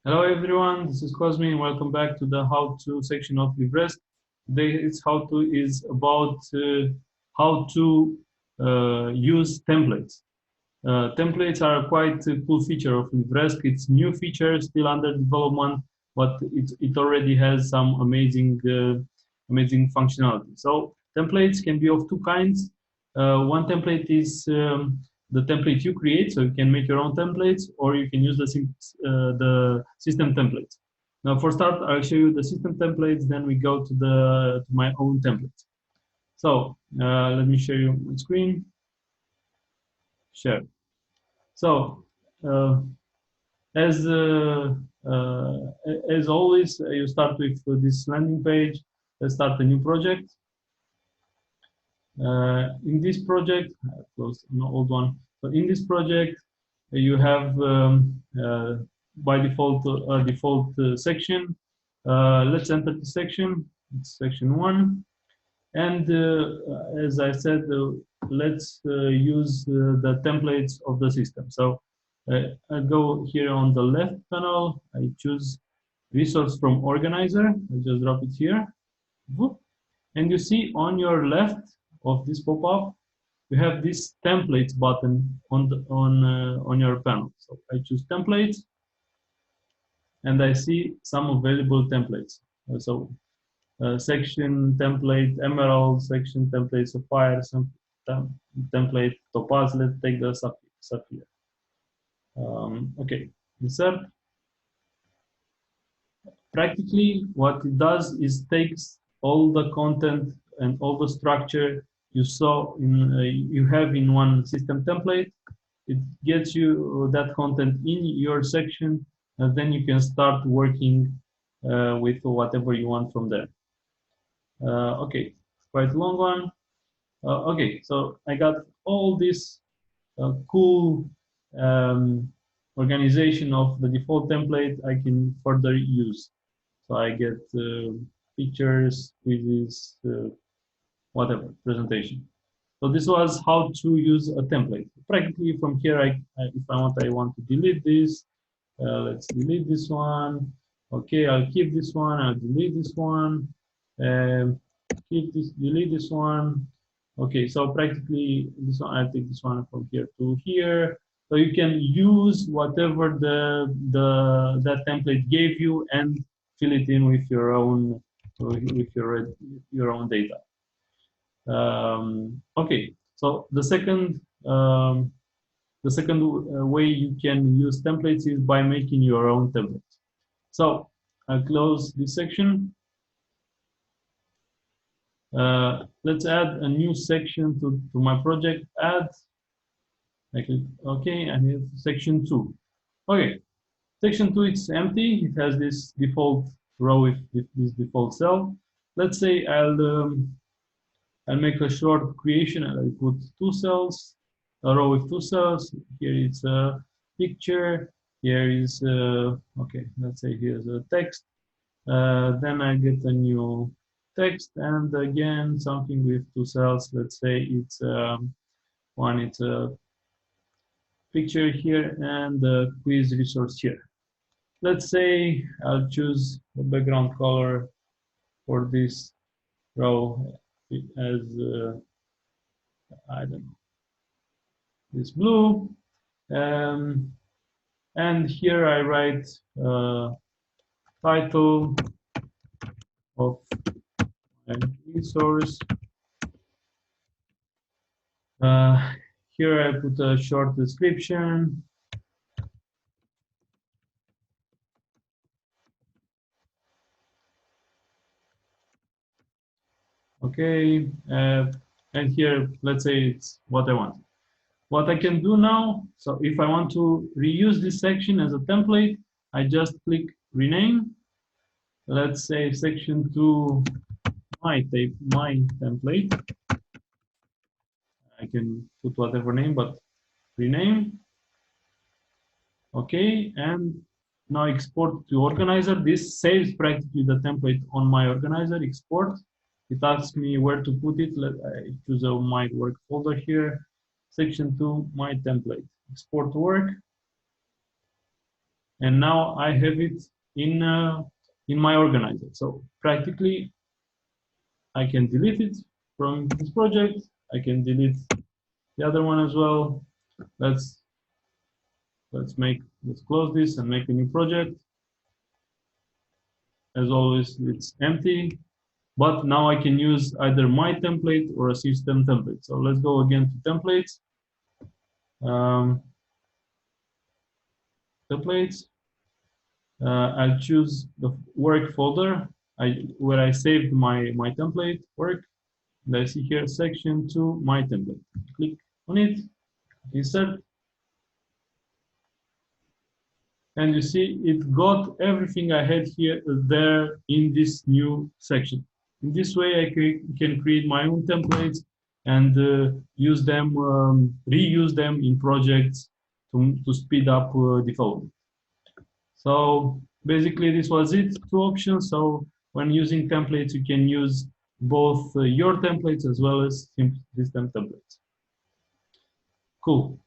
Hello everyone, this is Cosme and welcome back to the How To section of LIVRESQ. Today's How To is about how to use templates. Templates are a quite cool feature of LIVRESQ. It's new feature, still under development, but it already has some amazing functionality. So templates can be of two kinds. One template is the template you create, so you can make your own templates, or you can use the system templates. Now, for start, I'll show you the system templates. Then we go to my own templates. So let me show you my screen. Share. So as always, you start with this landing page. Let's start a new project. In this project, I closed an old one. So in this project, you have by default a default section. Let's enter the section. It's section 1, and as I said, let's use the templates of the system. So I go here on the left panel. I choose resource from organizer. I just drop it here, and you see on your left of this pop-up, you have this templates button on your panel. So I choose templates, and I see some available templates. So section template emerald, section template sapphire, some template topaz. Let's take the sapphire. Okay, insert. Practically, what it does is takes all the content and all the structure you saw you have in one system template. It gets you that content in your section, and then you can start working with whatever you want from there. Okay, quite a long one. Okay, so I got all this cool organization of the default template I can further use. So I get pictures, quizzes, whatever, presentation. So this was how to use a template. Practically from here, if I want to delete this. Let's delete this one. Okay, I'll keep this one. I'll delete this one. Keep this, delete this one. Okay, so practically this one, I'll take this one from here to here. So you can use whatever that template gave you and fill it in with your own data. Okay, so the second way you can use templates is by making your own templates. So I'll close this section. Let's add a new section to my project. Add. I click OK, and here's section 2. Okay, section 2, it's empty. It has this default row with this default cell. Let's say I'll make a short creation, and I put 2 cells, a row with 2 cells. Here it's a picture. Here is okay. Let's say here's a text. Then I get a new text, and again something with 2 cells. Let's say it's one. It's a picture here and the quiz resource here. Let's say I'll choose the background color for this row as I don't know, this blue, and here I write title of my resource. Here I put a short description. Okay, and here, let's say it's what I want. What I can do now, so if I want to reuse this section as a template, I just click rename. Let's say section 2, my template. I can put whatever name, but rename. Okay, and now export to organizer. This saves practically the template on my organizer. Export. It asks me where to put it. I choose my work folder here. Section 2, my template. Export work. and now I have it in my organizer. So practically, I can delete it from this project. I can delete the other one as well. Let's let's close this and make a new project. As always, it's empty, but now I can use either my template or a system template. So let's go again to templates. Templates. I'll choose the work folder where I saved my template work. And I see here section 2, my template. Click on it, insert, and you see it got everything I had here there in this new section. In this way, I can create my own templates and use them, reuse them in projects to speed up development. So basically, this was it. Two options. So when using templates, you can use both your templates as well as system templates. Cool.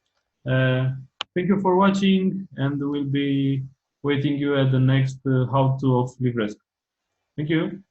Uh, Thank you for watching, and we'll be waiting you at the next how-to of LIVRESQ. Thank you.